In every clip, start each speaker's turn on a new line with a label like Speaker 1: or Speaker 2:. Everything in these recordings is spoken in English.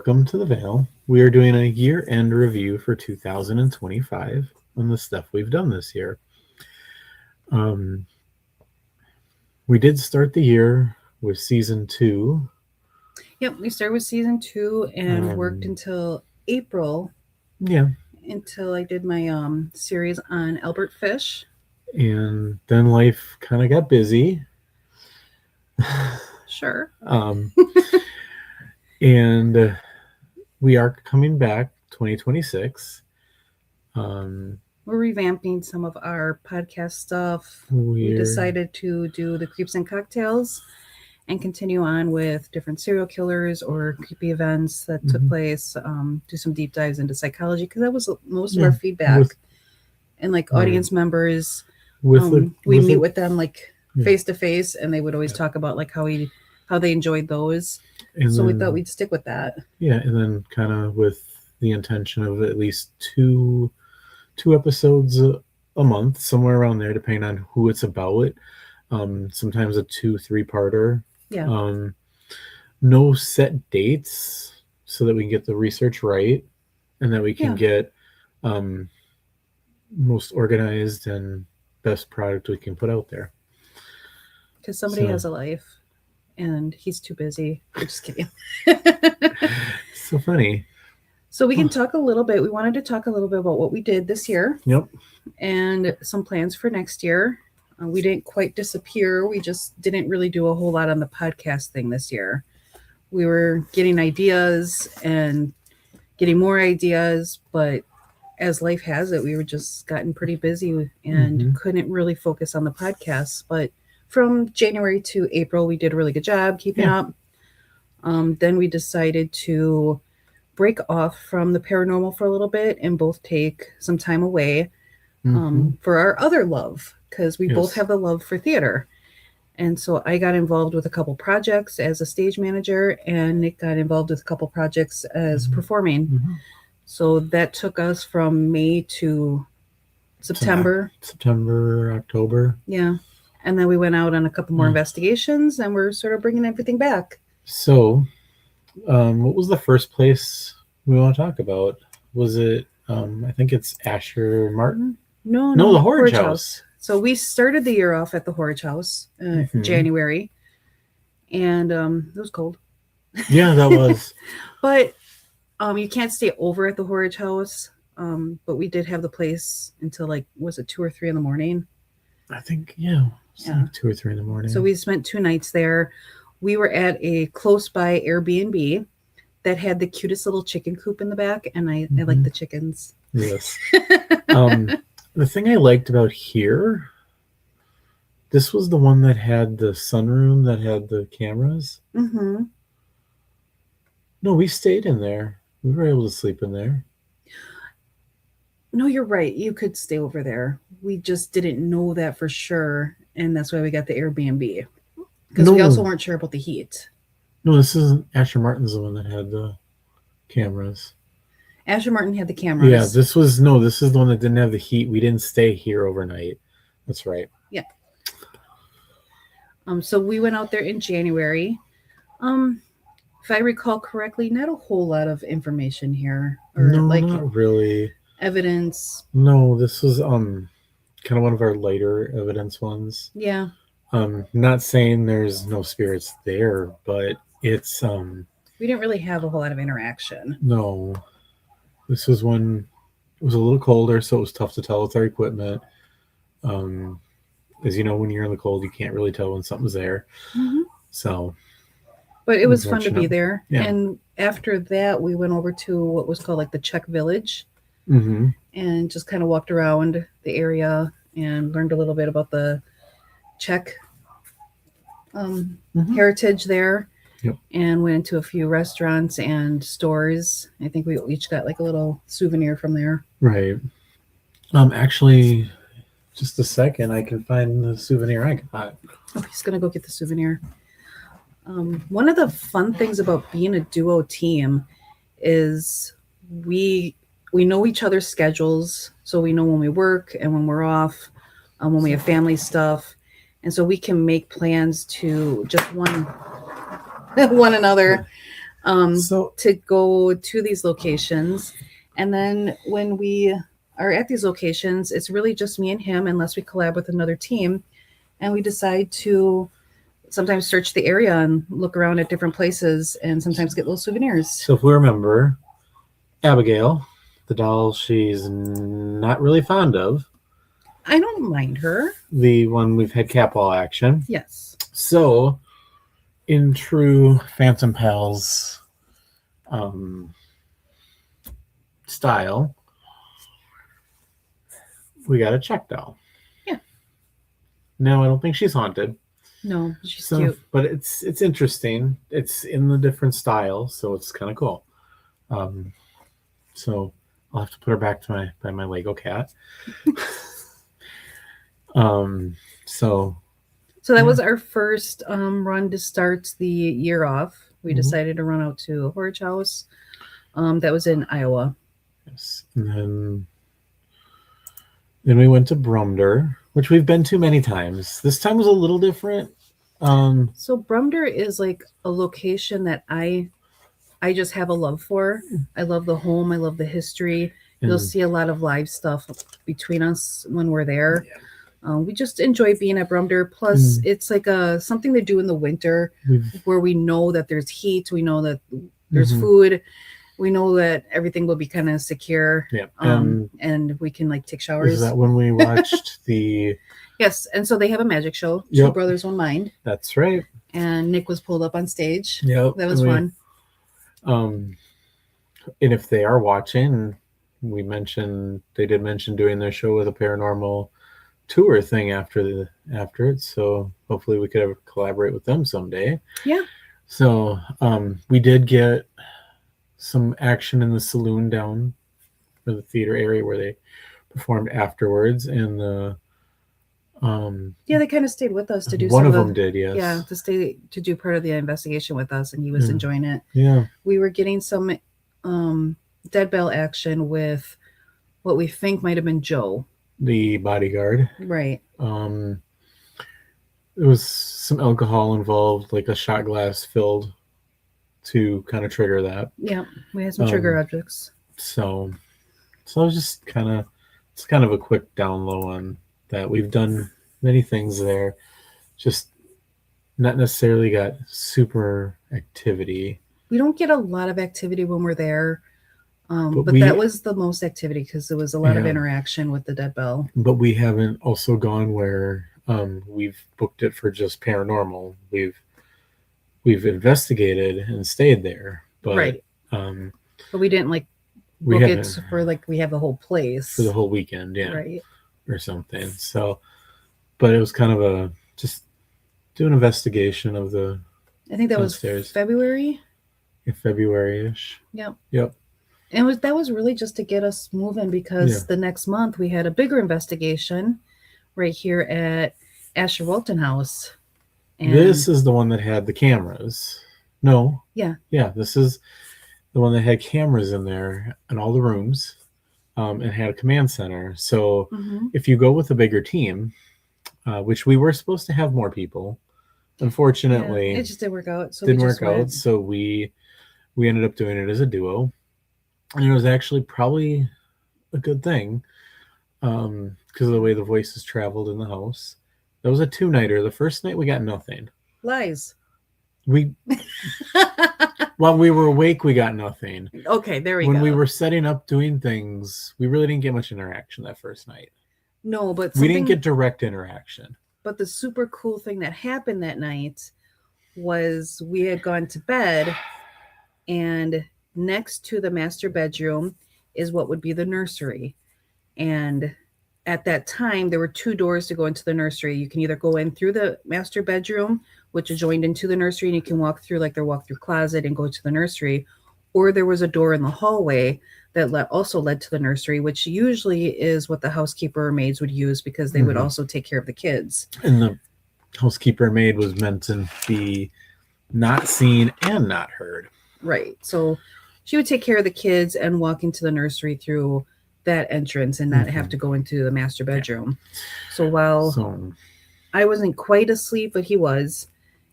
Speaker 1: welcome to the Vale. We are doing a year-end review for 2025 on the stuff we've done this year. Um, we did start the year with season 2.
Speaker 2: Yep, we started with season 2 and worked until April.
Speaker 1: Yeah.
Speaker 2: Until I did my series on Albert Fish.
Speaker 1: And then life kind of got busy.
Speaker 2: Sure.
Speaker 1: And we are coming back 2026.
Speaker 2: We're revamping some of our podcast stuff. We decided to do the Creeps and Cocktails and continue on with different serial killers or creepy events that took place. Do some deep dives into psychology because that was most of our feedback. And like audience members, we meet with them like face to face, and they would always talk about like how they enjoyed those. And so we thought we'd stick with that.
Speaker 1: Yeah, and then kind of with the intention of at least two episodes a month, somewhere around there, depending on who it's about. Sometimes a 2-3-parter.
Speaker 2: Yeah.
Speaker 1: No set dates so that we can get the research right and that we can get most organized and best product we can put out there.
Speaker 2: Because somebody has a life and he's too busy. I'm just kidding.
Speaker 1: So funny.
Speaker 2: So we can talk a little bit. We wanted to talk a little bit about what we did this year.
Speaker 1: Yep.
Speaker 2: And some plans for next year. We didn't quite disappear. We just didn't really do a whole lot on the podcast thing this year. We were getting ideas and getting more ideas, but as life has it, we were just gotten pretty busy and couldn't really focus on the podcast. But from January to April, we did a really good job keeping up. Then we decided to break off from the paranormal for a little bit and both take some time away for our other love, because we both have the love for theater. And so I got involved with a couple projects as a stage manager, and Nick got involved with a couple projects as performing. So that took us from May to September,
Speaker 1: October.
Speaker 2: Yeah. And then we went out on a couple more investigations, and we're sort of bringing everything back.
Speaker 1: So what was the first place we want to talk about? Was it, I think it's Asher Martin?
Speaker 2: No,
Speaker 1: the Horridge House.
Speaker 2: So we started the year off at the Horridge House in January, and it was cold.
Speaker 1: Yeah, that was.
Speaker 2: But you can't stay over at the Horridge House, but we did have the place until like, was it 2 or 3 in the morning?
Speaker 1: I think, like 2 or 3 in the morning.
Speaker 2: So we spent 2 nights there. We were at a close by Airbnb that had the cutest little chicken coop in the back, and I like the chickens.
Speaker 1: Yes. The thing I liked about here, this was the one that had the sunroom that had the cameras. No, we stayed in there. We were able to sleep in there.
Speaker 2: No, you're right. You could stay over there. We just didn't know that for sure, and that's why we got the Airbnb. Because we also weren't sure about the heat.
Speaker 1: No, this isn't. Asher Martin's the one that had the cameras.
Speaker 2: Asher Martin had the cameras.
Speaker 1: Yeah, this is the one that didn't have the heat. We didn't stay here overnight. That's right.
Speaker 2: Yeah. So we went out there in January. If I recall correctly, not a whole lot of information here.
Speaker 1: Not really.
Speaker 2: Evidence.
Speaker 1: No, this was kind of one of our lighter evidence ones.
Speaker 2: Yeah.
Speaker 1: Not saying there's no spirits there, but it's
Speaker 2: we didn't really have a whole lot of interaction.
Speaker 1: No. This was when it was a little colder, so it was tough to tell with our equipment. As you know, when you're in the cold, you can't really tell when something's there. So,
Speaker 2: but it was fun to be there.
Speaker 1: Yeah.
Speaker 2: And after that, we went over to what was called like the Czech Village, and just kind of walked around the area and learned a little bit about the Czech heritage there.
Speaker 1: Yep.
Speaker 2: And went into a few restaurants and stores. I think we each got like a little souvenir from there.
Speaker 1: Right. Actually, just a second, I can find the souvenir I got.
Speaker 2: Oh, he's gonna go get the souvenir. One of the fun things about being a duo team is we know each other's schedules, so we know when we work and when we're off, when we have family stuff, and so we can make plans to just one another
Speaker 1: So
Speaker 2: to go to these locations. And then when we are at these locations, it's really just me and him, unless we collab with another team. And we decide to sometimes search the area and look around at different places and sometimes get little souvenirs.
Speaker 1: so if we remember, Abigail, the doll she's not really fond of,
Speaker 2: I don't mind her.
Speaker 1: the one we've had catball action.
Speaker 2: Yes.
Speaker 1: So, in true Phantom Pals style, we got a check doll.
Speaker 2: Yeah.
Speaker 1: No, I don't think she's haunted.
Speaker 2: No, she's cute.
Speaker 1: But it's interesting. It's in the different style, so it's kind of cool. So I'll have to put her back to my Lego cat. So
Speaker 2: that was our first run to start the year off. We
Speaker 1: Mhm.
Speaker 2: decided to run out to Horridge House. That was in Iowa.
Speaker 1: yes, and then we went to Brumder, which we've been to many times. This time was a little different.
Speaker 2: So Brumder is like a location that I just have a love for. I love the home. I love the history. You'll
Speaker 1: and
Speaker 2: see a lot of live stuff between us when we're there.
Speaker 1: Yeah.
Speaker 2: We just enjoy being at Brumder. Plus, it's like something to do in the winter where we know that there's heat. We know that there's food. We know that everything will be kind of secure.
Speaker 1: Yeah.
Speaker 2: And we can like take showers.
Speaker 1: Is that when we watched the...
Speaker 2: Yes. And so they have a magic show, Two
Speaker 1: Yep.
Speaker 2: Brothers, One Mind.
Speaker 1: That's right.
Speaker 2: And Nick was pulled up on stage.
Speaker 1: Yep.
Speaker 2: That was fun.
Speaker 1: And if they are watching, they did mention doing their show with a paranormal tour thing after it. So hopefully we could ever collaborate with them someday.
Speaker 2: Yeah.
Speaker 1: So we did get some action in the saloon down for the theater area where they performed afterwards, and the
Speaker 2: yeah, they kind of stayed with us to do
Speaker 1: one
Speaker 2: some
Speaker 1: of them did, yes.
Speaker 2: Yeah, to do part of the investigation with us, and he was enjoying it.
Speaker 1: Yeah.
Speaker 2: We were getting some dead bell action with what we think might have been Joe,
Speaker 1: the bodyguard.
Speaker 2: Right.
Speaker 1: There was some alcohol involved, like a shot glass filled to kind of trigger that.
Speaker 2: Yeah, we had some trigger objects.
Speaker 1: So I was just it's kind of a quick down low on that. We've done many things there, just not necessarily got super activity.
Speaker 2: We don't get a lot of activity when we're there, but that was the most activity because there was a lot of interaction with the dead bell.
Speaker 1: But we haven't also gone where we've booked it for just paranormal. We've investigated and stayed there, but
Speaker 2: right. But we didn't like book it for like we have the whole place
Speaker 1: for the whole weekend, yeah,
Speaker 2: right,
Speaker 1: or something. So, but it was kind of a just do an investigation of the.
Speaker 2: I think that
Speaker 1: downstairs.
Speaker 2: Was February.
Speaker 1: Yeah, February-ish.
Speaker 2: Yep. And that was really just to get us moving because the next month we had a bigger investigation right here at Asher Walton House.
Speaker 1: And this is the one that had the cameras. No.
Speaker 2: Yeah.
Speaker 1: Yeah, this is the one that had cameras in there in all the rooms, and had a command center. So if you go with a bigger team, which we were supposed to have more people, unfortunately,
Speaker 2: it just didn't work out. So
Speaker 1: didn't work out. So we ended up doing it as a duo, and it was actually probably a good thing because of the way the voices traveled in the house. That was a 2-nighter. The first night we got nothing.
Speaker 2: Lies.
Speaker 1: While we were awake, we got nothing.
Speaker 2: Okay, there we go.
Speaker 1: When we were setting up doing things, we really didn't get much interaction that first night.
Speaker 2: No, but
Speaker 1: we didn't get direct interaction.
Speaker 2: But the super cool thing that happened that night was we had gone to bed, and next to the master bedroom is what would be the nursery. And at that time, there were 2 doors to go into the nursery. You can either go in through the master bedroom, which adjoined into the nursery, and you can walk through like their walk-through closet and go to the nursery, or there was a door in the hallway that also led to the nursery, which usually is what the housekeeper or maids would use because they would also take care of the kids.
Speaker 1: And the housekeeper maid was meant to be not seen and not heard.
Speaker 2: Right. So she would take care of the kids and walk into the nursery through that entrance and not have to go into the master bedroom. So while I wasn't quite asleep, but he was,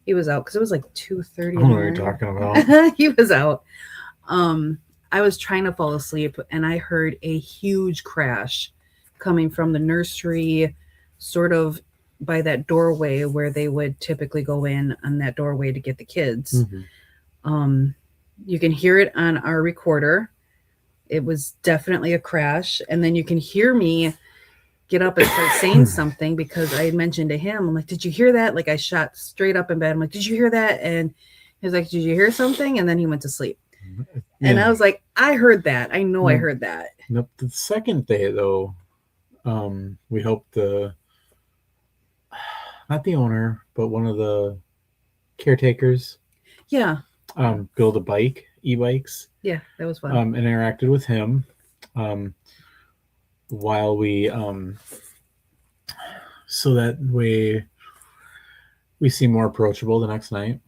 Speaker 2: He was out because it was like 2:30
Speaker 1: I
Speaker 2: in
Speaker 1: don't
Speaker 2: the
Speaker 1: know what you're
Speaker 2: morning.
Speaker 1: talking about.
Speaker 2: He was out. I was trying to fall asleep and I heard a huge crash coming from the nursery, sort of by that doorway where they would typically go in on that doorway to get the kids.
Speaker 1: Mhm.
Speaker 2: Um, you can hear it on our recorder. It was definitely a crash. And then you can hear me get up and start saying something because I had mentioned to him, I'm like, did you hear that? Like I shot straight up in bed. I'm like, did you hear that? And he was like, did you hear something? And then he went to sleep. And I
Speaker 1: Yeah.
Speaker 2: was like, I heard that. I know I
Speaker 1: No,
Speaker 2: heard that.
Speaker 1: no. The second day, though, we hope not the owner, but one of the caretakers,
Speaker 2: Yeah.
Speaker 1: build a e-bikes,
Speaker 2: Yeah. That was fun.
Speaker 1: interacted with him, um, while so that way we seem more approachable the next night.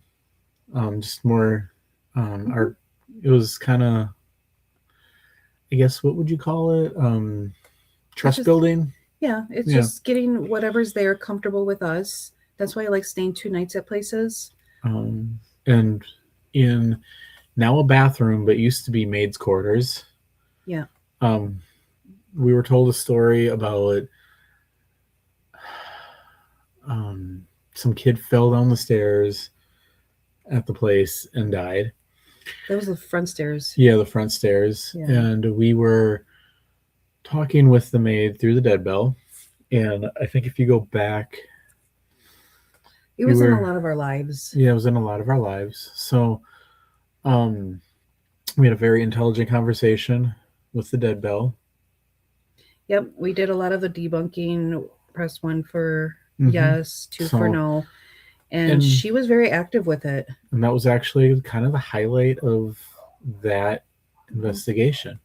Speaker 1: Just more, our, it was kind of, I guess, what would you call it? Trust
Speaker 2: just,
Speaker 1: building.
Speaker 2: yeah. It's
Speaker 1: Yeah.
Speaker 2: just getting whatever's there comfortable with us. That's why I like staying 2 nights at places.
Speaker 1: And in now a bathroom, but used to be maids' quarters.
Speaker 2: Yeah.
Speaker 1: We were told a story about some kid fell down the stairs at the place and died.
Speaker 2: That was the front stairs.
Speaker 1: Yeah, the front stairs.
Speaker 2: Yeah.
Speaker 1: And we were talking with the maid through the dead bell. And I think if you go back,
Speaker 2: It was in a lot of our lives.
Speaker 1: Yeah, it was in a lot of our lives. So we had a very intelligent conversation with the dead bell.
Speaker 2: Yep. We did a lot of the debunking. Press 1 for
Speaker 1: Mhm.
Speaker 2: yes, 2 for
Speaker 1: So-
Speaker 2: no. And she was very active with it.
Speaker 1: And that was actually kind of the highlight of that investigation.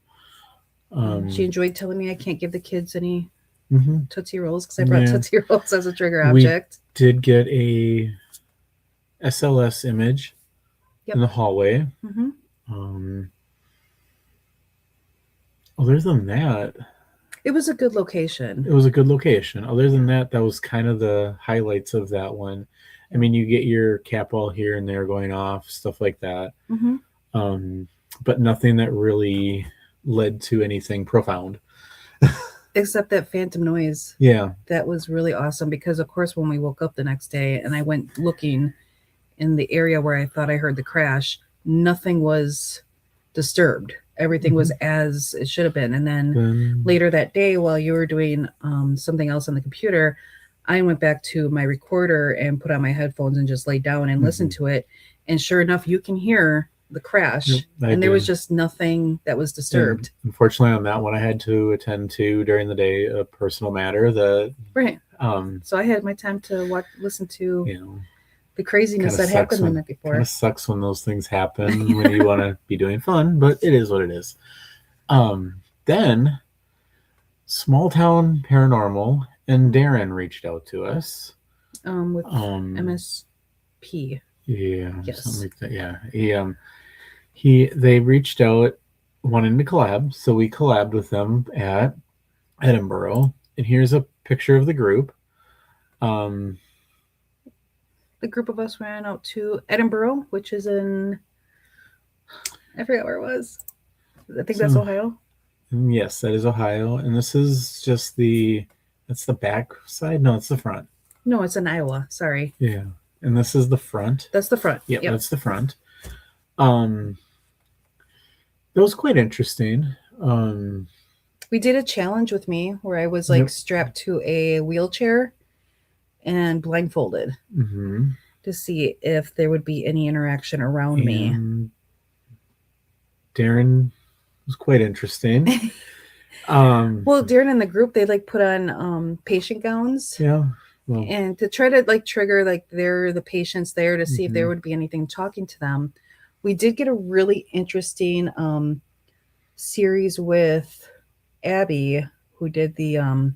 Speaker 2: She enjoyed telling me I can't give the kids any
Speaker 1: Mhm.
Speaker 2: Tootsie Rolls because I brought
Speaker 1: Yeah.
Speaker 2: Tootsie Rolls as a trigger
Speaker 1: We-
Speaker 2: object.
Speaker 1: Did get a SLS image
Speaker 2: Yep.
Speaker 1: in the hallway.
Speaker 2: hmm
Speaker 1: Other than that,
Speaker 2: It was a good location.
Speaker 1: it was a good location. Other than that, that was kind of the highlights of that one. I mean, you get your cap ball here and there going off, stuff like that.
Speaker 2: hmm
Speaker 1: But nothing that really led to anything profound.
Speaker 2: Except that phantom noise.
Speaker 1: Yeah.
Speaker 2: That was really awesome because, of course, when we woke up the next day and I went looking in the area where I thought I heard the crash, nothing was disturbed. Everything was as it should have been. And then later that day, while you were doing something else on the computer, I went back to my recorder and put on my headphones and just laid down and listened to it. And sure enough, you can hear the crash.
Speaker 1: Yep,
Speaker 2: and there was just nothing that was disturbed.
Speaker 1: And unfortunately, on that one, I had to attend to during the day a personal matter that
Speaker 2: Right. So I had my time to listen to the craziness that happened the night before.
Speaker 1: Kind of sucks when those things happen when you want to be doing fun, but it is what it is. Then Small Town Paranormal and Darren reached out to us.
Speaker 2: With MSP.
Speaker 1: Yeah.
Speaker 2: Yes.
Speaker 1: Something like that. Yeah. They reached out wanting to collab, so we collabed with them at Edinburgh. And here's a picture of the group.
Speaker 2: The group of us ran out to Edinburgh, which is in, I forgot where it was. I think that's Ohio.
Speaker 1: Yes, that is Ohio. And this is just that's the back side? No, it's the front.
Speaker 2: No, it's in Iowa. Sorry.
Speaker 1: Yeah. And this is the front.
Speaker 2: That's the front.
Speaker 1: Yep. That's the front. That was quite interesting.
Speaker 2: We did a challenge with me where I was like strapped to a wheelchair and blindfolded to see if there would be any interaction around me.
Speaker 1: Darren was quite interesting.
Speaker 2: Well, Darren and the group, they like put on patient gowns.
Speaker 1: Yeah.
Speaker 2: Well, and to try to like trigger like they're the patients there to see if there would be anything talking to them. We did get a really interesting series with Abby, who did the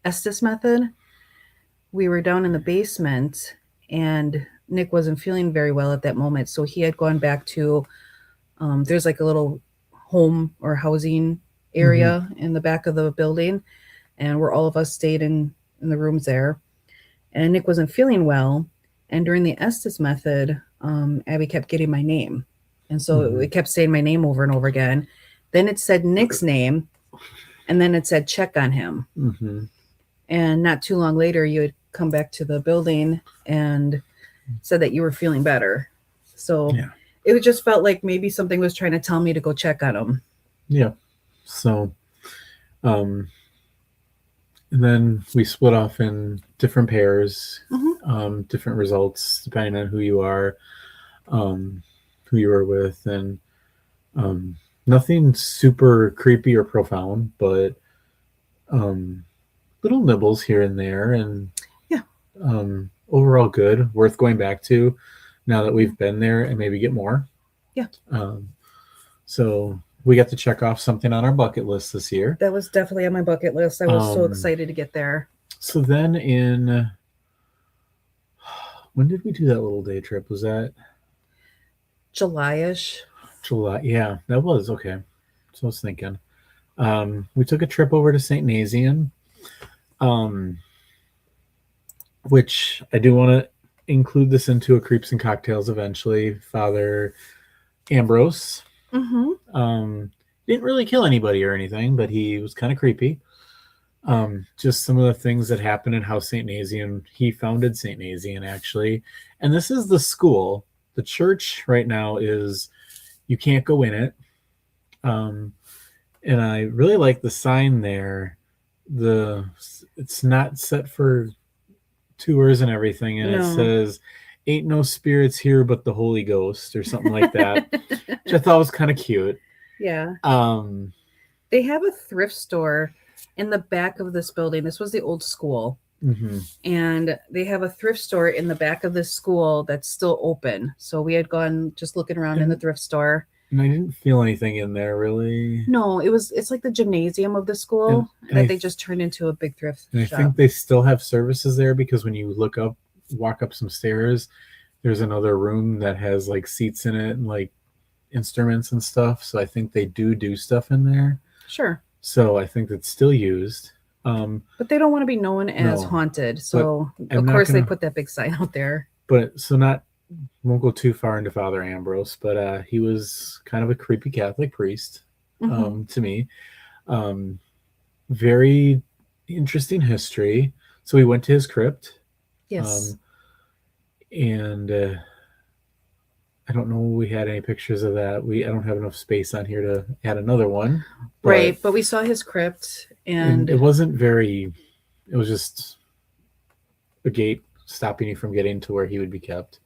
Speaker 2: Estes method. We were down in the basement and Nick wasn't feeling very well at that moment. So he had gone back to, there's like a little home or housing area in the back of the building. And where all of us stayed in the rooms there. And Nick wasn't feeling well. And during the Estes method, Abby kept getting my name. And so
Speaker 1: Mhm.
Speaker 2: it kept saying my name over and over again. Then it said Nick's name, and then it said check on him.
Speaker 1: Mhm.
Speaker 2: And not too long later, you had come back to the building and said that you were feeling better. So
Speaker 1: Yeah.
Speaker 2: it just felt like maybe something was trying to tell me to go check on him.
Speaker 1: Yeah. So, um, and then we split off in different pairs, different results depending on who you are, um, who you were with, and um, nothing super creepy or profound, but um, little nibbles here and there, and
Speaker 2: Yeah.
Speaker 1: overall good, worth going back to now that we've been there and maybe get more.
Speaker 2: Yeah.
Speaker 1: Um, so we got to check off something on our bucket list this year.
Speaker 2: That was definitely on my bucket list. I was so excited to get there.
Speaker 1: So then in when did we do that little day trip? Was that
Speaker 2: July-ish.
Speaker 1: July? Yeah, that was okay. So I was thinking. We took a trip over to St. Nazian, um, which I do want to include this into a Creeps and Cocktails eventually. Father Ambrose didn't really kill anybody or anything, but he was kind of creepy. Just some of the things that happened and how St. Nazian, he founded St. Nazian actually. And this is the school. The church right now is, you can't go in it. And I really like the sign there. It's not set for tours and everything, and it says, "Ain't no spirits here but the Holy Ghost," or something like that, which I thought was kind of cute.
Speaker 2: Yeah.
Speaker 1: Um,
Speaker 2: They have a thrift store in the back of this building. This was the old school. And they have a thrift store in the back of this school that's still open. So we had gone just looking around in the thrift store.
Speaker 1: And I didn't feel anything in there really.
Speaker 2: No, it's like the gymnasium of the school that they just turned into a big thrift
Speaker 1: and
Speaker 2: shop.
Speaker 1: I think they still have services there, because when you walk up some stairs, there's another room that has like seats in it and like instruments and stuff. So I think they do stuff in there.
Speaker 2: Sure.
Speaker 1: So I think it's still used.
Speaker 2: But they don't want to be known as haunted. So of course they put that big sign out there.
Speaker 1: But won't go too far into Father Ambrose, but he was kind of a creepy Catholic priest to me. Very interesting history. So we went to his crypt.
Speaker 2: Yes.
Speaker 1: And I don't know if we had any pictures of that. I don't have enough space on here to add another one.
Speaker 2: Right, but we saw his crypt, and
Speaker 1: it wasn't very, it was just a gate stopping you from getting to where he would be kept.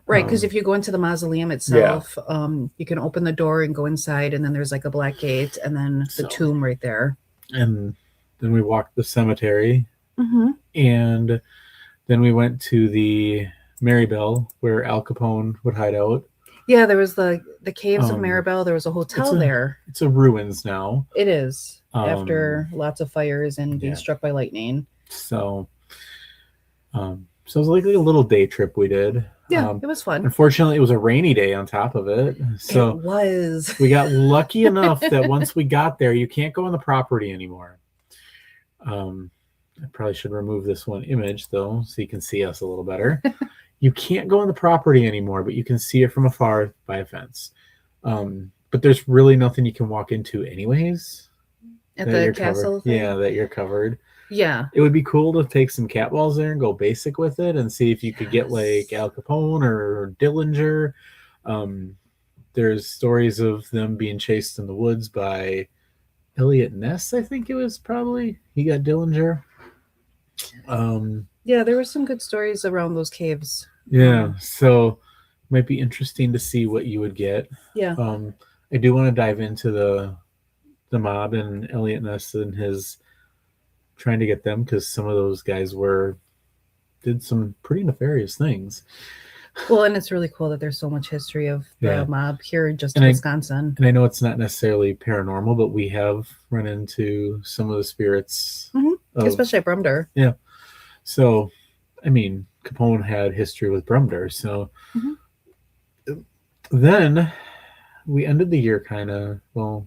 Speaker 2: Right, because if you go into the mausoleum itself, you can open the door and go inside, and then there's like a black gate, and then the tomb right there.
Speaker 1: And then we walked the cemetery, and then we went to the Marybelle, where Al Capone would hide out.
Speaker 2: Yeah, there was the caves of Marybelle. There was a hotel there.
Speaker 1: It's a ruins now.
Speaker 2: It is, after lots of fires and being struck by lightning.
Speaker 1: So it was like a little day trip we did.
Speaker 2: Yeah, it was fun.
Speaker 1: Unfortunately, it was a rainy day on top of it. So
Speaker 2: it was.
Speaker 1: We got lucky enough that once we got there, you can't go on the property anymore. I probably should remove this one image, though, so you can see us a little better. You can't go on the property anymore, but you can see it from afar by a fence. But there's really nothing you can walk into anyways.
Speaker 2: At the castle thing?
Speaker 1: Yeah, that you're covered.
Speaker 2: Yeah.
Speaker 1: It would be cool to take some cat balls there and go basic with it and see if you could get like Al Capone or Dillinger. There's stories of them being chased in the woods by Elliot Ness, I think it was probably. He got Dillinger.
Speaker 2: Yeah, there were some good stories around those caves.
Speaker 1: Yeah, so might be interesting to see what you would get.
Speaker 2: Yeah.
Speaker 1: I do want to dive into the mob and Elliot Ness and his trying to get them, because some of those guys did some pretty nefarious things.
Speaker 2: Well, and it's really cool that there's so much history of the mob here just in Wisconsin.
Speaker 1: And I know it's not necessarily paranormal, but we have run into some of the spirits.
Speaker 2: Especially at Brumder.
Speaker 1: Yeah. So, I mean, Capone had history with Brumder. So then we ended the year kind of, well...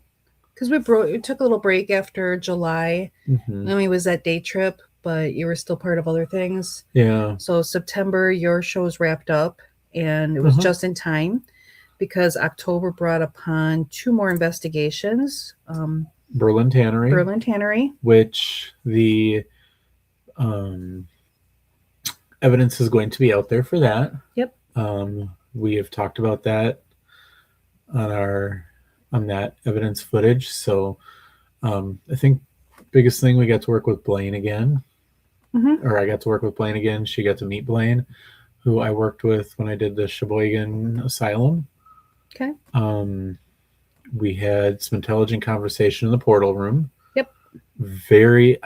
Speaker 2: Because we took a little break after July. And we was that day trip. but you were still part of other things.
Speaker 1: Yeah.
Speaker 2: So September, your show's wrapped up, and it was
Speaker 1: Uh-huh.
Speaker 2: just in time because October brought upon two more investigations.
Speaker 1: Berlin Tannery,
Speaker 2: Berlin Tannery.
Speaker 1: which the um, evidence is going to be out there for that.
Speaker 2: Yep.
Speaker 1: We have talked about that on our on that evidence footage. So I think biggest thing, we got to work with Blaine again,
Speaker 2: Mm-hmm.
Speaker 1: or I got to work with Blaine again. She got to meet Blaine, who I worked with when I did the Sheboygan Asylum.
Speaker 2: Okay.
Speaker 1: We had some intelligent conversation in the portal room.
Speaker 2: Yep.
Speaker 1: Very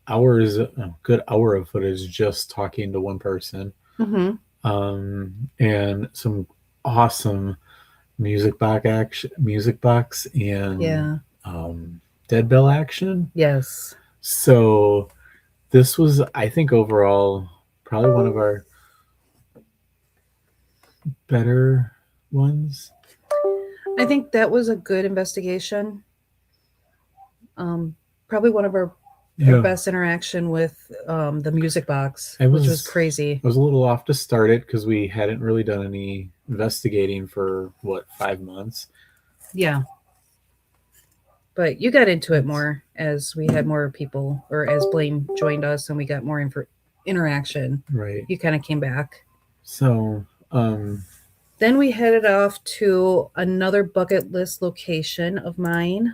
Speaker 1: hours, a good hour of footage just talking to one person.
Speaker 2: Mm-hmm.
Speaker 1: And some awesome music box, and
Speaker 2: Yeah.
Speaker 1: dead bell action.
Speaker 2: Yes.
Speaker 1: So this was, I think, overall probably one of our better ones.
Speaker 2: I think that was a good investigation. Probably one of our best interaction with the music box, which was crazy.
Speaker 1: I was a little off to start it because we hadn't really done any investigating for 5 months.
Speaker 2: Yeah. But you got into it more as we had more people, or as Blaine joined us and we got more interaction.
Speaker 1: Right.
Speaker 2: You kind of came back.
Speaker 1: So
Speaker 2: then we headed off to another bucket list location of mine.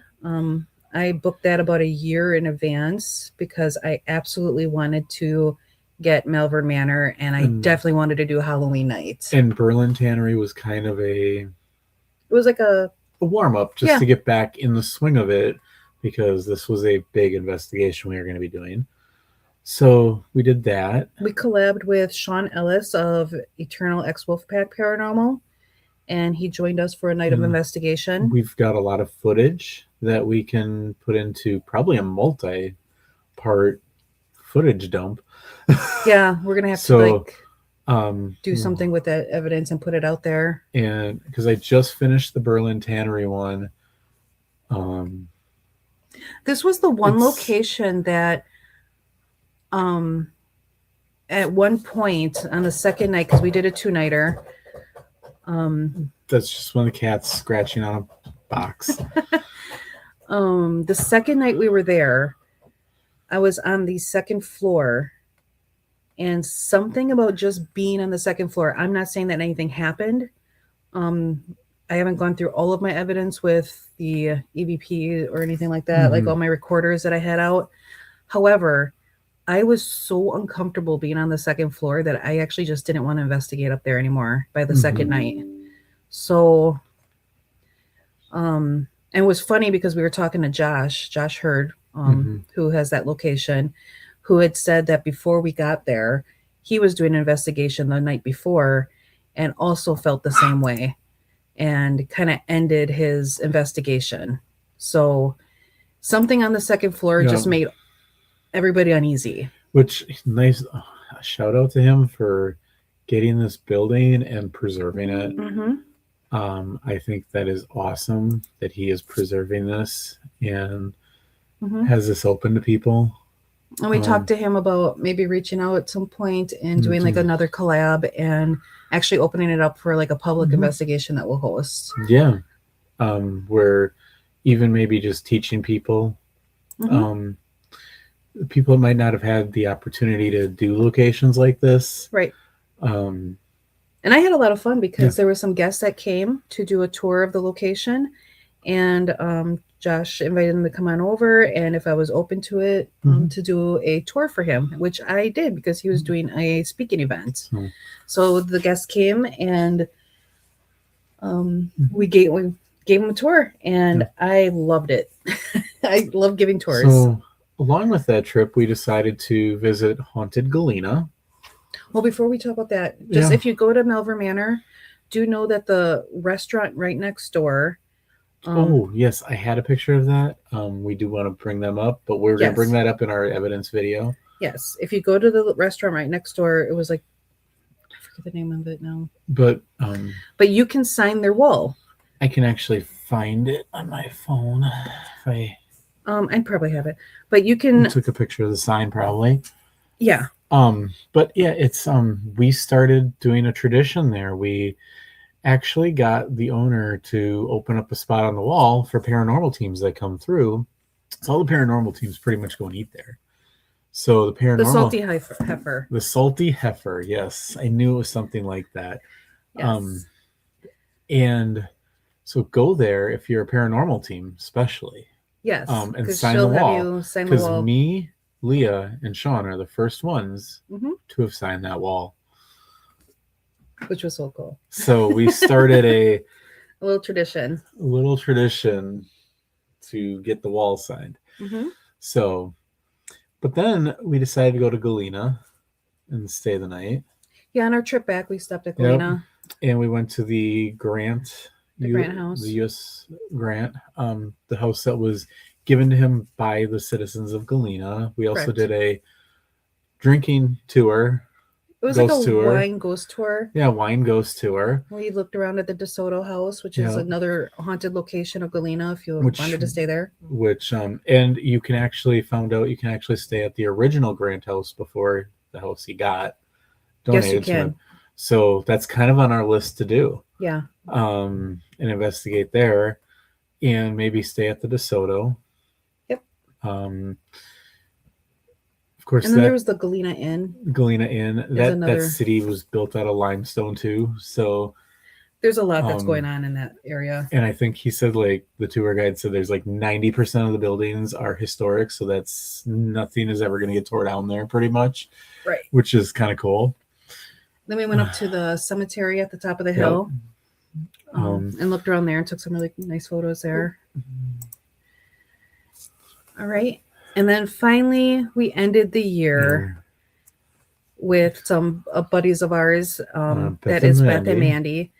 Speaker 2: I booked that about a year in advance because I absolutely wanted to get Malvern Manor, and I definitely wanted to do Halloween night.
Speaker 1: And Berlin Tannery was kind of
Speaker 2: it was like a
Speaker 1: warm up just to get back in the swing of it, because this was a big investigation we were going to be doing. So we did that.
Speaker 2: We collabed with Sean Ellis of Eternal Ex Wolfpack Paranormal, and he joined us for a night of investigation.
Speaker 1: We've got a lot of footage that we can put into probably a multi-part footage dump.
Speaker 2: Yeah, we're gonna have to do something with that evidence and put it out there.
Speaker 1: And because I just finished the Berlin Tannery one.
Speaker 2: This was the one location that at one point on the second night, because we did a 2-nighter.
Speaker 1: That's just one of the cats scratching on a box.
Speaker 2: The second night we were there, I was on the second floor, and something about just being on the second floor. I'm not saying that anything happened. I haven't gone through all of my evidence with the EVP or anything like that, like all my recorders that I had out. However, I was so uncomfortable being on the second floor that I actually just didn't want to investigate up there anymore by the second night. So, and it was funny because we were talking to Josh Hurd, who has that location, who had said that before we got there, he was doing an investigation the night before and also felt the same way and kind of ended his investigation. So something on the second floor just made everybody uneasy.
Speaker 1: Which, nice shout out to him for getting this building and preserving it. I think that is awesome that he is preserving this and has this open to people.
Speaker 2: And we talked to him about maybe reaching out at some point and doing like another collab and actually opening it up for like a public investigation that we'll host.
Speaker 1: Yeah. Where even maybe just teaching people, people might not have had the opportunity to do locations like this.
Speaker 2: Right. And I had a lot of fun because there were some guests that came to do a tour of the location, and Josh invited them to come on over, and if I was open to it, to do a tour for him, which I did because he was doing a speaking event. So the guests came, and we gave him a tour, and I loved it. I love giving tours.
Speaker 1: So along with that trip, we decided to visit Haunted Galena.
Speaker 2: Well, before we talk about that, just if you go to Malvern Manor, do know that the restaurant right next door.
Speaker 1: Oh, yes. I had a picture of that. We do want to bring them up, but we're going to bring that up in our evidence video.
Speaker 2: Yes. If you go to the restaurant right next door, it was like, I forget the name of it now. But you can sign their wall.
Speaker 1: I can actually find it on my phone.
Speaker 2: I probably have it. But you can.
Speaker 1: I took a picture of the sign, probably.
Speaker 2: Yeah.
Speaker 1: But yeah, it's we started doing a tradition there. We actually got the owner to open up a spot on the wall for paranormal teams that come through. So all the paranormal teams pretty much go and eat there. So the
Speaker 2: The
Speaker 1: paranormal,
Speaker 2: salty heifer.
Speaker 1: the salty heifer, yes, I knew it was something like that. Um,
Speaker 2: Yes.
Speaker 1: and so go there if you're a paranormal team, especially,
Speaker 2: Yes.
Speaker 1: and
Speaker 2: Because
Speaker 1: sign the
Speaker 2: she'll have
Speaker 1: wall.
Speaker 2: you sign the
Speaker 1: Because
Speaker 2: wall.
Speaker 1: me, Leah, and Sean are the first ones
Speaker 2: Hmm.
Speaker 1: to have signed that wall.
Speaker 2: Which was so cool.
Speaker 1: So we started
Speaker 2: A little tradition.
Speaker 1: little tradition to get the wall signed.
Speaker 2: Hmm.
Speaker 1: So, but then we decided to go to Galena and stay the night.
Speaker 2: Yeah, on our trip back, we stopped at
Speaker 1: Yep.
Speaker 2: Galena,
Speaker 1: And we went to the Grant,
Speaker 2: the Grant House.
Speaker 1: the U.S. Grant, the house that was given to him by the citizens of Galena. We also
Speaker 2: Correct.
Speaker 1: did a drinking tour.
Speaker 2: It was like a
Speaker 1: Ghost tour.
Speaker 2: wine ghost tour.
Speaker 1: Yeah, wine ghost tour.
Speaker 2: We looked around at the DeSoto house, which is
Speaker 1: Yep.
Speaker 2: another haunted location of Galena if you
Speaker 1: Which-
Speaker 2: wanted to stay there.
Speaker 1: Which and you can actually found out you can actually stay at the original Grant house before the house he got
Speaker 2: Yes,
Speaker 1: donated
Speaker 2: you
Speaker 1: to him.
Speaker 2: can.
Speaker 1: So that's kind of on our list to do.
Speaker 2: Yeah.
Speaker 1: And investigate there and maybe stay at the DeSoto.
Speaker 2: Yep.
Speaker 1: Of course,
Speaker 2: And then
Speaker 1: that
Speaker 2: there was the Galena Inn.
Speaker 1: Galena Inn, that
Speaker 2: another-
Speaker 1: city was built out of limestone too. So,
Speaker 2: There's a lot that's
Speaker 1: Um,
Speaker 2: going on in that area.
Speaker 1: and I think he said like the tour guide said there's like 90% of the buildings are historic, so that's nothing is ever going to get tore down there, pretty much.
Speaker 2: Right.
Speaker 1: Which is kind of cool.
Speaker 2: Then we went up to the cemetery at the top of the hill, and looked around there and took some really nice photos there. All right. And then finally, we ended the year with some buddies of ours.
Speaker 1: Beth
Speaker 2: That
Speaker 1: and
Speaker 2: is Beth and
Speaker 1: Mandy.
Speaker 2: Mandy.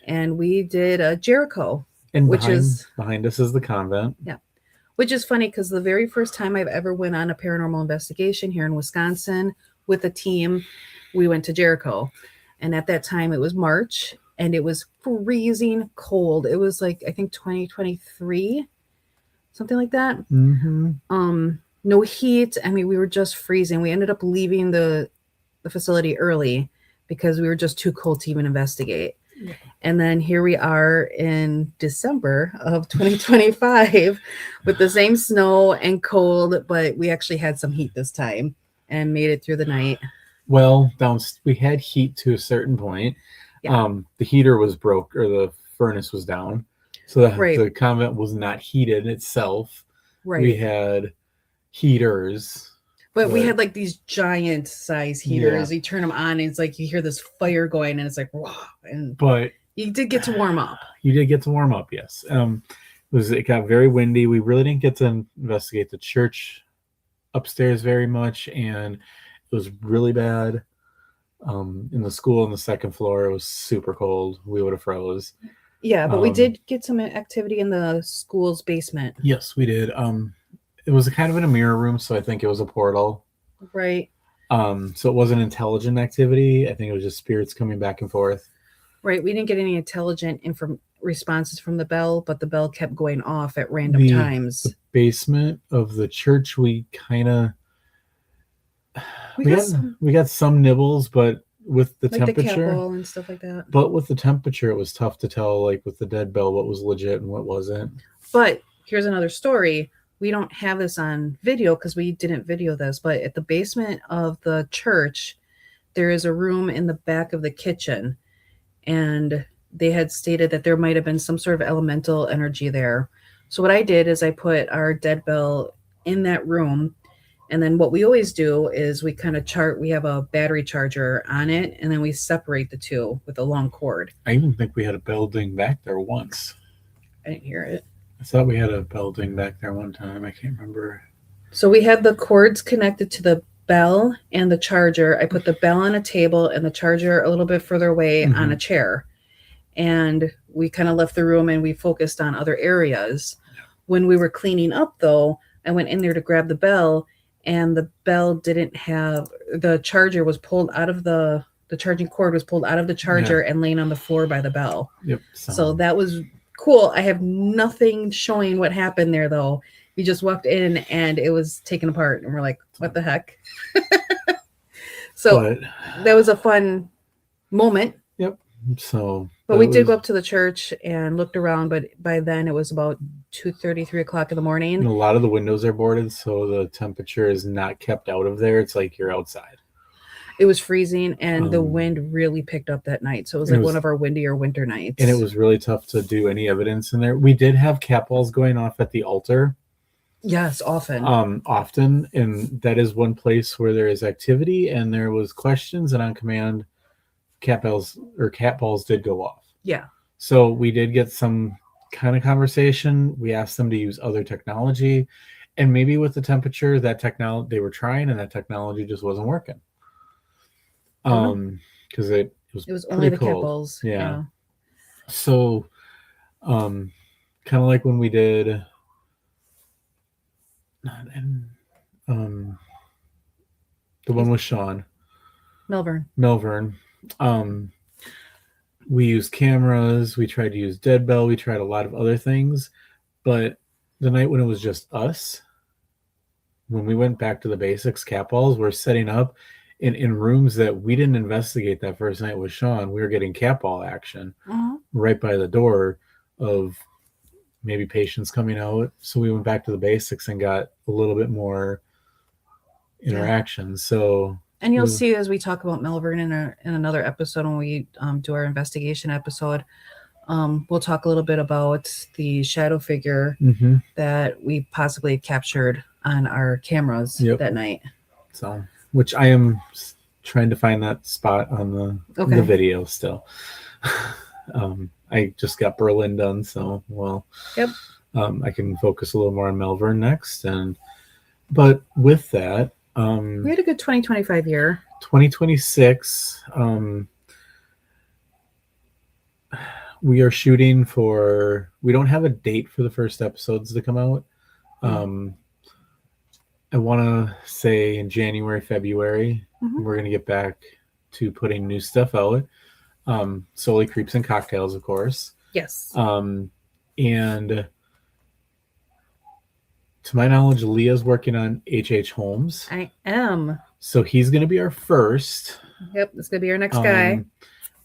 Speaker 2: And we did a Jericho,
Speaker 1: And
Speaker 2: which
Speaker 1: behind us is the convent.
Speaker 2: which is funny because the very first time I've ever went on a paranormal investigation here in Wisconsin with a team, we went to Jericho. And at that time, it was March, and it was freezing cold. It was like, I think 2023, something like that.
Speaker 1: Mm-hmm.
Speaker 2: No heat. I mean, we were just freezing. We ended up leaving the facility early because we were just too cold to even investigate.
Speaker 1: Yeah.
Speaker 2: And then here we are in December of 2025 with the same snow and cold, but we actually had some heat this time and made it through the night.
Speaker 1: Well, we had heat to a certain point.
Speaker 2: Yeah.
Speaker 1: The heater was broke, or the furnace was down, so
Speaker 2: Right.
Speaker 1: the convent was not heated itself.
Speaker 2: Right.
Speaker 1: We had heaters,
Speaker 2: But we
Speaker 1: Right.
Speaker 2: had like these giant size heaters. You turn them on, and it's like you hear this fire going, and it's like wow. And
Speaker 1: but
Speaker 2: you did get to warm up.
Speaker 1: you did get to warm up. Yes. It got very windy. We really didn't get to investigate the church upstairs very much, and it was really bad. In the school on the second floor, it was super cold. We would have froze.
Speaker 2: Yeah, but we
Speaker 1: Um,
Speaker 2: did get some activity in the school's basement.
Speaker 1: Yes, we did. It was kind of in a mirror room, so I think it was a portal.
Speaker 2: Right.
Speaker 1: So it wasn't intelligent activity. I think it was just spirits coming back and forth.
Speaker 2: Right. We didn't get any intelligent responses from the bell, but the bell kept going off at random
Speaker 1: The
Speaker 2: times.
Speaker 1: basement of the church, we kind of
Speaker 2: We
Speaker 1: we
Speaker 2: got
Speaker 1: got some nibbles, but with the
Speaker 2: like the cat
Speaker 1: temperature,
Speaker 2: ball and stuff like that.
Speaker 1: but with the temperature, it was tough to tell, like with the dead bell, what was legit and what wasn't.
Speaker 2: But here's another story. We don't have this on video because we didn't video this, but at the basement of the church, there is a room in the back of the kitchen. And they had stated that there might have been some sort of elemental energy there. So what I did is I put our dead bell in that room. And then what we always do is we kind of we have a battery charger on it, and then we separate the two with a long cord.
Speaker 1: I even think we had a bell ding back there once.
Speaker 2: I didn't hear it.
Speaker 1: I thought we had a bell ding back there one time. I can't remember.
Speaker 2: So we had the cords connected to the bell and the charger. I put the bell on a table and the charger a little bit further away on a chair. And we kind of left the room and we focused on other areas. When we were cleaning up, though, I went in there to grab the bell, and the bell didn't have the charger was pulled out of the charging cord was pulled out of the charger and laying on the floor by the bell.
Speaker 1: Yep.
Speaker 2: So that was cool. I have nothing showing what happened there, though. We just walked in and it was taken apart, and we're like, what the heck? So
Speaker 1: But
Speaker 2: that was a fun moment.
Speaker 1: yep. So
Speaker 2: But we did go up to the church and looked around, but by then it was about 2:30, 3 o'clock in the morning.
Speaker 1: a lot of the windows are boarded, so the temperature is not kept out of there. It's like you're outside.
Speaker 2: It was freezing, and the
Speaker 1: Um,
Speaker 2: wind really picked up that night. So it was
Speaker 1: it
Speaker 2: like
Speaker 1: was-
Speaker 2: one of our windier winter nights.
Speaker 1: And it was really tough to do any evidence in there. We did have cat balls going off at the altar.
Speaker 2: Yes, often.
Speaker 1: Often, and that is one place where there is activity and there was questions, and on command, cat balls did go off.
Speaker 2: Yeah.
Speaker 1: So we did get some kind of conversation. We asked them to use other technology, and maybe with the temperature, that technology they were trying, and that technology just wasn't working. Because it was
Speaker 2: only the cat
Speaker 1: cold.
Speaker 2: balls.
Speaker 1: Yeah. So, kind of like when we did. The one with Sean Melvern. We used cameras. We tried to use dead bell. We tried a lot of other things, but the night when it was just us, when we went back to the basics, cat balls were setting up in rooms that we didn't investigate that first night with Sean. We were getting cat ball action right by the door of maybe patients coming out. So we went back to the basics and got a little bit more interaction. Yeah. So,
Speaker 2: and you'll see as we talk about Melbourne in another episode when we do our investigation episode, we'll talk a little bit about the shadow figure that we possibly captured on our cameras that night.
Speaker 1: So, which I am trying to find that spot on the video still. I just got Berlin done, so I can focus a little more on Melbourne next. But with that,
Speaker 2: we had a good 2025 year.
Speaker 1: 2026, we are shooting for. We don't have a date for the first episodes to come out. I want to say in January, February, we're going to get back to putting new stuff out. Solely Creeps and Cocktails, of course.
Speaker 2: Yes.
Speaker 1: And to my knowledge, Leah's working on H.H. Holmes.
Speaker 2: I am.
Speaker 1: So he's going to be our first.
Speaker 2: Yep, that's going to be our next guy.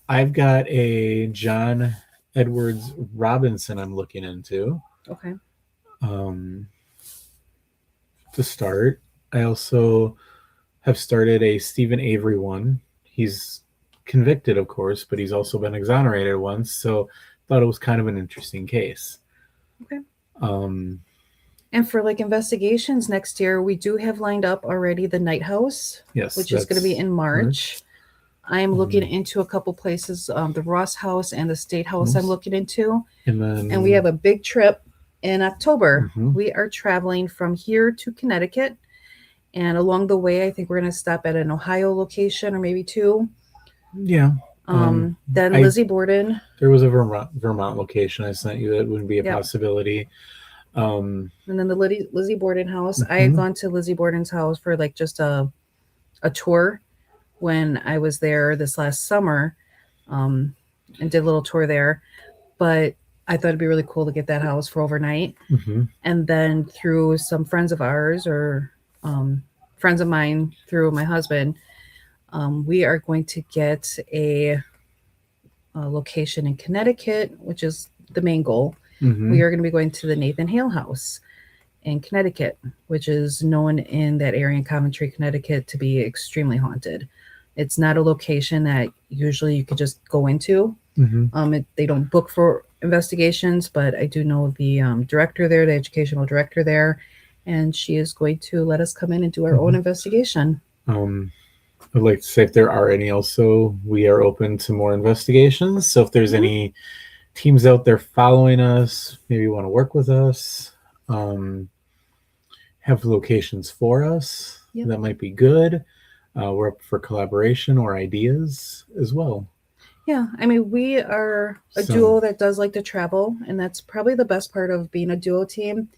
Speaker 1: I've got a John Edwards Robinson I'm looking into.
Speaker 2: Okay.
Speaker 1: To start. I also have started a Stephen Avery one. He's convicted, of course, but he's also been exonerated once, so thought it was kind of an interesting case.
Speaker 2: Okay. And for like investigations next year, we do have lined up already the Night House, which is going to be in March. I am looking into a couple places, the Ross House and the State House I'm looking into. And we have a big trip in October. We are traveling from here to Connecticut. And along the way, I think we're going to stop at an Ohio location or maybe two.
Speaker 1: Yeah.
Speaker 2: Then Lizzie Borden.
Speaker 1: There was a Vermont location I sent you that wouldn't be a possibility.
Speaker 2: And then the Lizzie Borden house. I had gone to Lizzie Borden's house for like just a tour when I was there this last summer, and did a little tour there. But I thought it'd be really cool to get that house for overnight. And then through some friends of ours or friends of mine through my husband, we are going to get a location in Connecticut, which is the main goal. We are going to be going to the Nathan Hale House in Connecticut, which is known in that area in Coventry, Connecticut, to be extremely haunted. It's not a location that usually you could just go into. They don't book for investigations, but I do know the director there, the educational director there, and she is going to let us come in and do our own investigation.
Speaker 1: I'd like to say if there are any also, we are open to more investigations. So if there's any teams out there following us, maybe want to work with us, have locations for us, that might be good. We're up for collaboration or ideas as well.
Speaker 2: Yeah, I mean, we are a duo that does like to travel, and that's probably the best part of being a duo team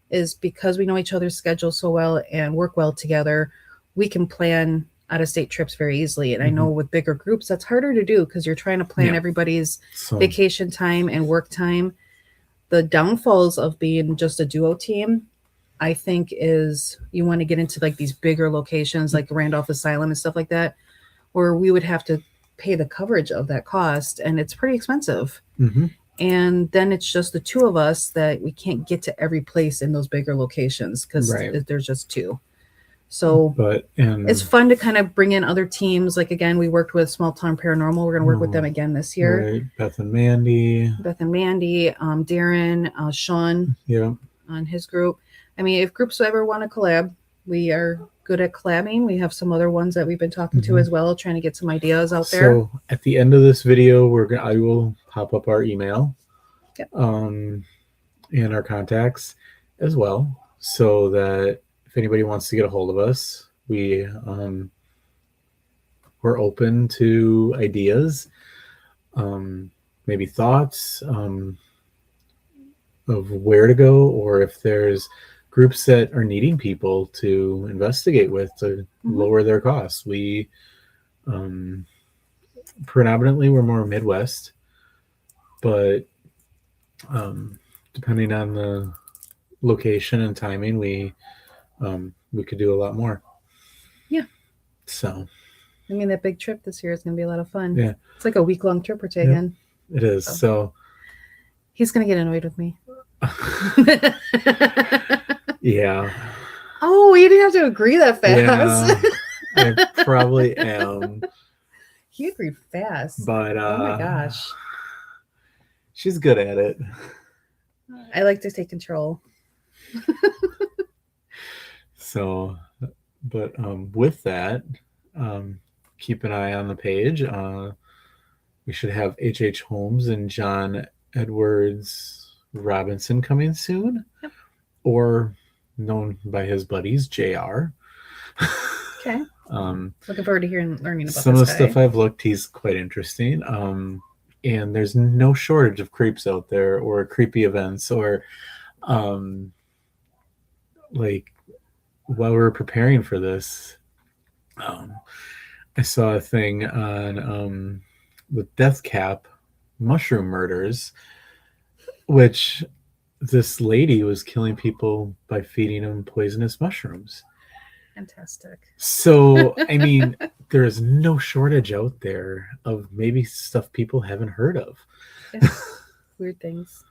Speaker 2: is because we know each other's schedules so well and work well together, we can plan out-of-state trips very easily. And I know with bigger groups, that's harder to do because you're trying to plan everybody's vacation time and work time. The downfalls of being just a duo team, I think, is you want to get into like these bigger locations like Randolph Asylum and stuff like that. or we would have to pay the coverage of that cost, and it's pretty expensive.
Speaker 1: Mm-hmm.
Speaker 2: And then it's just the two of us that we can't get to every place in those bigger locations because
Speaker 1: Right.
Speaker 2: there's just two. So
Speaker 1: But
Speaker 2: it's fun to kind of bring in other teams. Like, again, we worked with Small Town Paranormal. We're going to work with them again this year.
Speaker 1: Right. Beth and Mandy,
Speaker 2: Darren, Sean
Speaker 1: yeah,
Speaker 2: on his group. I mean, if groups ever want to collab, we are good at collabing. We have some other ones that we've been talking to as well, trying to get some ideas out there.
Speaker 1: So at the end of this video, I will pop up our email,
Speaker 2: Yep.
Speaker 1: And our contacts as well, so that if anybody wants to get a hold of us, we're open to ideas, maybe thoughts of where to go, or if there's groups that are needing people to investigate with to lower their costs. We predominantly we're more Midwest, but depending on the location and timing, we could do a lot more.
Speaker 2: Yeah.
Speaker 1: So
Speaker 2: I mean, that big trip this year is going to be a lot of fun.
Speaker 1: Yeah.
Speaker 2: It's like a week-long trip we're taking.
Speaker 1: It is. So
Speaker 2: he's going to get annoyed with me.
Speaker 1: Yeah.
Speaker 2: Oh, you didn't have to agree that fast.
Speaker 1: Yeah, I probably am.
Speaker 2: He agreed fast.
Speaker 1: But
Speaker 2: oh my gosh.
Speaker 1: She's good at it.
Speaker 2: I like to take control.
Speaker 1: So, but with that, keep an eye on the page. We should have H.H. Holmes and John Edwards Robinson coming soon.
Speaker 2: Yep.
Speaker 1: Or known by his buddies, JR.
Speaker 2: Okay. Looking forward to learning about
Speaker 1: some of the
Speaker 2: guy.
Speaker 1: stuff I've looked. He's quite interesting. And there's no shortage of creeps out there, or creepy events, or like while we were preparing for this, I saw a thing on with Death Cap mushroom murders, which this lady was killing people by feeding them poisonous mushrooms.
Speaker 2: Fantastic.
Speaker 1: So, I mean, there is no shortage out there of maybe stuff people haven't heard of.
Speaker 2: Yeah. Weird things.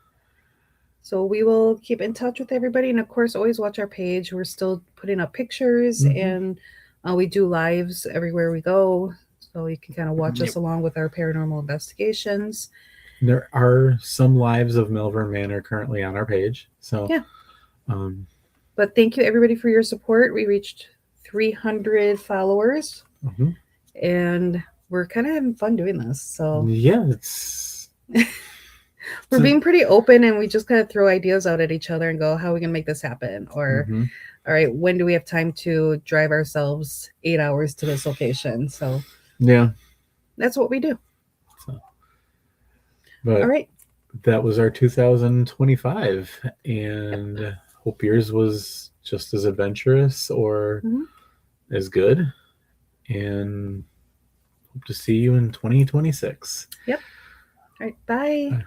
Speaker 2: So we will keep in touch with everybody. And of course, always watch our page. We're still putting up pictures and we do lives everywhere we go. So you can kind of watch us along with our paranormal investigations.
Speaker 1: There are some lives of Melbourne Manor currently on our page. So,
Speaker 2: yeah. But thank you, everybody, for your support. We reached 300 followers. And we're kind of having fun doing this. So,
Speaker 1: yeah, it's...
Speaker 2: we're being pretty open, and we just kind of throw ideas out at each other and go, how are we going to make this happen? Or, all right, when do we have time to drive ourselves 8 hours to this location? So,
Speaker 1: yeah,
Speaker 2: that's what we do.
Speaker 1: So, but
Speaker 2: all right,
Speaker 1: that was our 2025, and hope yours was just as adventurous or as good, and hope to see you in 2026.
Speaker 2: Yep. All right, bye.